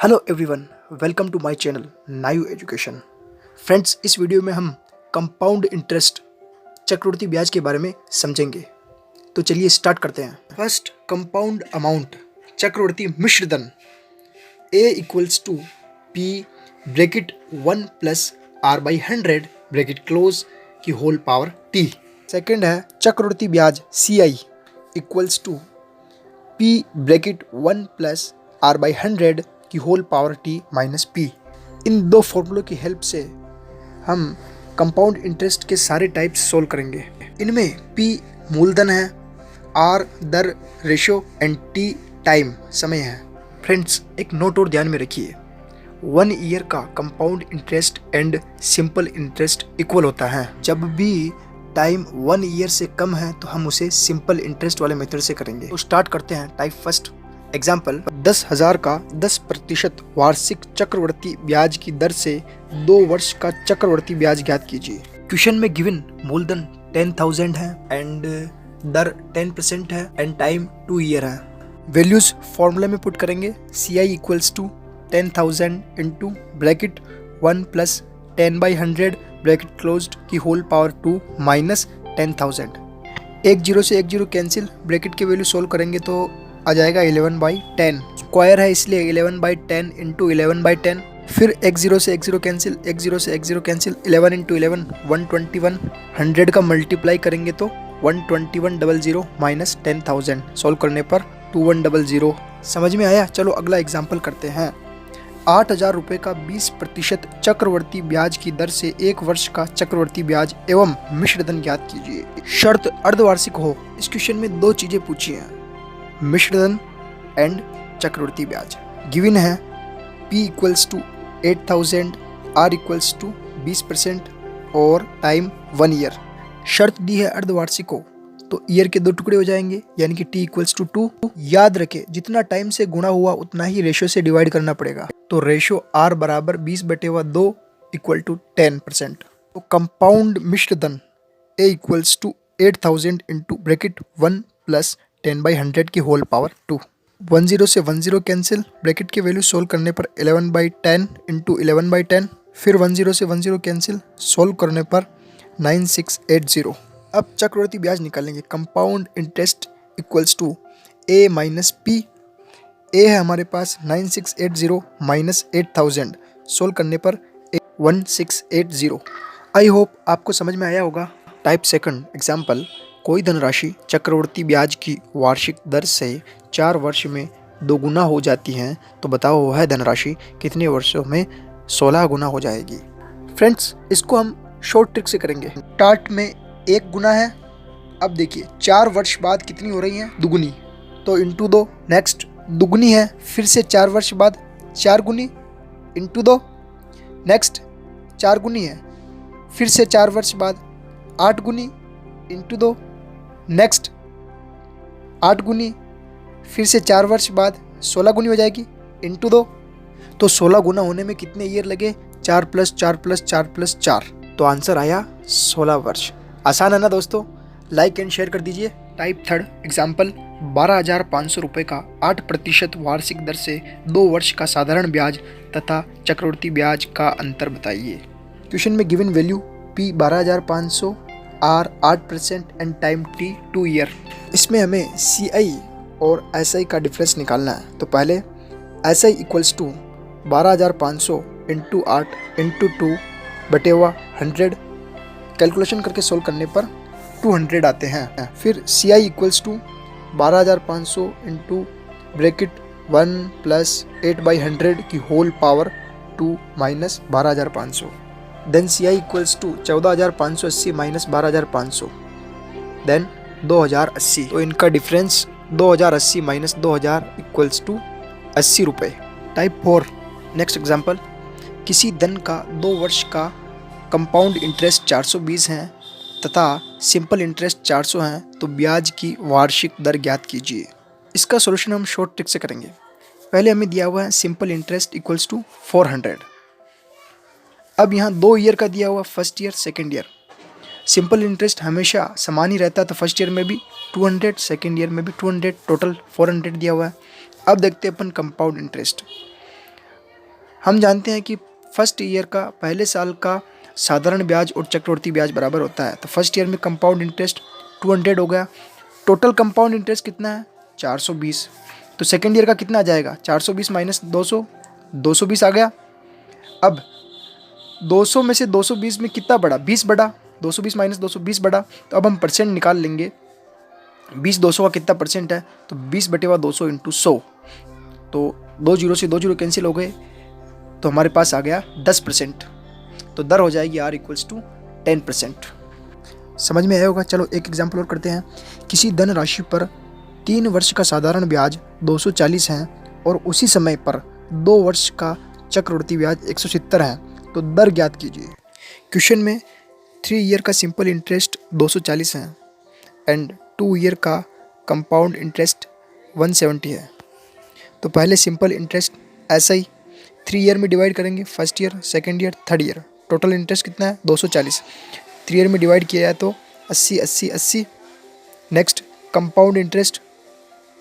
Hello everyone, welcome to my channel नायू education. Friends, इस video में हम कंपाउंड इंटरेस्ट चक्रवृद्धि ब्याज के बारे में समझेंगे। तो चलिए स्टार्ट करते हैं। फर्स्ट, कंपाउंड अमाउंट चक्रवृद्धि मिश्र धन A equals to P bracket 1 plus R/100 bracket close की होल पावर T। सेकेंड है चक्रवृद्धि ब्याज CI equals to P bracket 1 plus R/100 की whole power T minus P। इन दो फॉर्मूलों की हेल्प से हम कंपाउंड इंटरेस्ट के सारे टाइप्स सोल्व करेंगे। इनमें P मूलधन है, R दर रेशो एंड T टाइम समय है। फ्रेंड्स, एक नोट और ध्यान में रखिए, 1 ईयर का compound interest and simple interest equal होता है। जब भी टाइम 1 ईयर से कम है तो हम उसे सिंपल इंटरेस्ट वाले मेथड से करेंगे। तो स्टार्ट करते हैं। टाइप फर्स्ट एग्जाम्पल, 10,000 का 10% वार्षिक चक्रवृद्धि ब्याज की दर से 2 वर्ष का चक्रवृद्धि ब्याज ज्ञात कीजिए। क्वेश्चन में गिवन मूलधन 10,000 है एंड दर 10% है एंड टाइम 2 ईयर है। वैल्यूज फॉर्मूले में पुट करेंगे। CI equals to 10,000 into bracket 1 plus 10/100 bracket closed की होल पावर 2 माइनस 10,000। एक जीरो से एक जीरो कैंसिल, ब्रैकेट की वैल्यू सोल्व करेंगे तो आ जाएगा 11/10। स्क्वायर है इसलिए 11/10 इंटू 11/10। फिर एक जीरो से एक जीरो कैंसिल, एक जीरो से एक जीरो कैंसिल, 11 इंटू 11 121। 100 का मल्टीप्लाई करेंगे तो 12100 माइनस 10,000। सोल्व करने पर 2100। समझ में आया? चलो अगला एग्जाम्पल करते हैं। 8,000 रुपये का 20% चक्रवृद्धि ब्याज की दर से 1 वर्ष का चक्रवृद्धि ब्याज एवं मिश्रधन ज्ञात कीजिए। शर्त अर्धवार्षिक हो। इस क्वेश्चन में दो चीजें पूछी हैं, मिश्रधन एंड चक्रवृद्धि ब्याज। गिवन है P equals to 8,000, R equals to 20% और टाइम 1 ईयर। शर्त दी है अर्धवार्षिक हो तो ईयर के 2 टुकड़े हो जाएंगे, यानी कि T इक्वल्स टू 2। याद रखें, जितना टाइम से गुणा हुआ उतना ही रेशो से डिवाइड करना पड़ेगा। तो रेशो R बराबर 20/2 इक्वल टू 10%। तो कंपाउंड मिश्रधन A equals to 8,000 into bracket 1 plus 10/100 की होल पावर 2। 10 से 10 कैंसिल, ब्रैकेट की वैल्यू सोल्व करने पर 11/10 इंटू 11/10। फिर 10 से 10 कैंसिल, सोल्व करने पर 9680। अब चक्रवृद्धि ब्याज निकालेंगे। Compound interest equals to A minus P। A है हमारे पास 9680 माइनस 8,000। सोल्व करने पर 1680। आई होप आपको समझ में आया होगा। टाइप सेकंड एग्जाम्पल, कोई धनराशि चक्रवृद्धि ब्याज की वार्षिक दर से 4 वर्ष में 2 गुना हो जाती है, तो बताओ वह धनराशि कितने वर्षों में 16 गुना हो जाएगी। फ्रेंड्स, इसको हम शॉर्ट ट्रिक से करेंगे। स्टार्ट में 1 गुना है, अब देखिए 4 वर्ष बाद कितनी हो रही है? दुगुनी। तो इंटू 2। नेक्स्ट दुगुनी है, फिर से 4 वर्ष बाद 4 गुनी इंटू 2। नेक्स्ट 4 गुनी है, फिर से 4 वर्ष बाद 8 गुनी इंटू 2। नेक्स्ट 8 गुनी, फिर से 4 वर्ष बाद 16 गुनी हो जाएगी इंटू 2। तो 16 गुना होने में कितने ईयर लगे? 4 प्लस 4 प्लस 4 प्लस 4। तो आंसर आया 16 वर्ष। आसान है ना दोस्तों? लाइक एंड शेयर कर दीजिए। टाइप थर्ड एग्जाम्पल, 12,500 रुपये का 8% वार्षिक दर से 2 वर्ष का साधारण ब्याज तथा चक्रवृद्धि ब्याज का अंतर बताइए। क्वेश्चन में given value P 12,500, R 8% and time T 2 year. इसमें हमें CI और SI का डिफरेंस निकालना है। तो पहले SI equals to 12,500 into 8 into 2/100। Calculation करके सोल्व करने पर 200 आते हैं। फिर CI equals to 12,500 into bracket 1 plus 8/100 की whole power 2 minus 12,500। Then CI equals to 14,580 minus 12,500 then 2,080। तो इनका डिफरेंस 2,080 माइनस 2,000 इक्वल्स टू 80 रुपये। टाइप 4 नेक्स्ट एग्जाम्पल, किसी धन का 2 वर्ष का कंपाउंड इंटरेस्ट 420 है तथा सिंपल इंटरेस्ट 400 है, तो ब्याज की वार्षिक दर ज्ञात कीजिए। इसका सोल्यूशन हम शॉर्ट ट्रिक से करेंगे। पहले हमें दिया हुआ है सिंपल इंटरेस्ट इक्वल्स टू 400। अब यहाँ 2 ईयर का दिया हुआ, first year second year. Simple interest हमेशा समान ही रहता है, तो फर्स्ट ईयर में भी 200, सेकेंड ईयर में भी 200, टोटल 400 दिया हुआ है। अब देखते हैं अपन कंपाउंड इंटरेस्ट। हम जानते हैं कि फर्स्ट ईयर का, पहले साल का साधारण ब्याज और चक्रवृद्धि ब्याज बराबर होता है। तो फर्स्ट ईयर में कंपाउंड इंटरेस्ट 200 हो गया। टोटल कंपाउंड इंटरेस्ट कितना है? 420। तो सेकेंड ईयर का कितना आ जाएगा? 420 माइनस 200, 220 आ गया। अब 200 में से 220 में कितना बढ़ा? 20 बढ़ा। 220 माइनस 220 बढ़ा। तो अब हम परसेंट निकाल लेंगे। 20 200 का कितना परसेंट है? तो 20/200 इंटू 100। तो 2 जीरो से 2 जीरो कैंसिल हो गए, तो हमारे पास आ गया 10%। तो दर हो जाएगी R = 10%। समझ में आया होगा। चलो एक एग्जाम्पल और करते हैं। किसी धन राशि पर 3 वर्ष का साधारण ब्याज 240 है और उसी समय पर 2 वर्ष का चक्रवृद्धि ब्याज 170 है, तो दर ज्ञात कीजिए। क्वेश्चन में 3 ईयर का सिंपल इंटरेस्ट 240 है एंड 2 ईयर का कंपाउंड इंटरेस्ट 170 है। तो पहले सिंपल इंटरेस्ट ऐसा ही 3 ईयर में डिवाइड करेंगे, first year, second year, third year. Total interest कितना है? 240। 3 ईयर में डिवाइड किया है तो 80 80 80। नेक्स्ट कंपाउंड इंटरेस्ट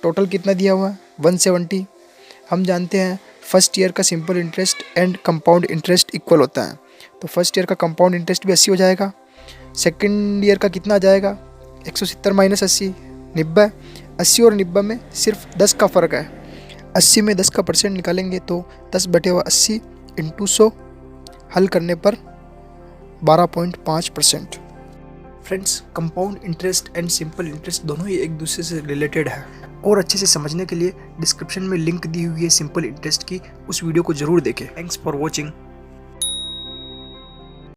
टोटल कितना दिया हुआ है? 170। हम जानते हैं फर्स्ट ईयर का simple interest and compound interest equal होता है, तो फर्स्ट ईयर का कंपाउंड इंटरेस्ट भी 80 हो जाएगा। सेकेंड ईयर का कितना आ जाएगा? 170 माइनस 80, 90। 80 और 90 में सिर्फ 10 का फ़र्क है। 80 में 10 का परसेंट निकालेंगे तो 10/80 इंटू 100, हल करने पर 12.5%। Friends, compound interest and simple interest दोनों ही एक दूसरे से रिलेटेड है, और अच्छे से समझने के लिए डिस्क्रिप्शन में लिंक दी हुई है सिंपल इंटरेस्ट की, उस वीडियो को जरूर देखें। Thanks for watching.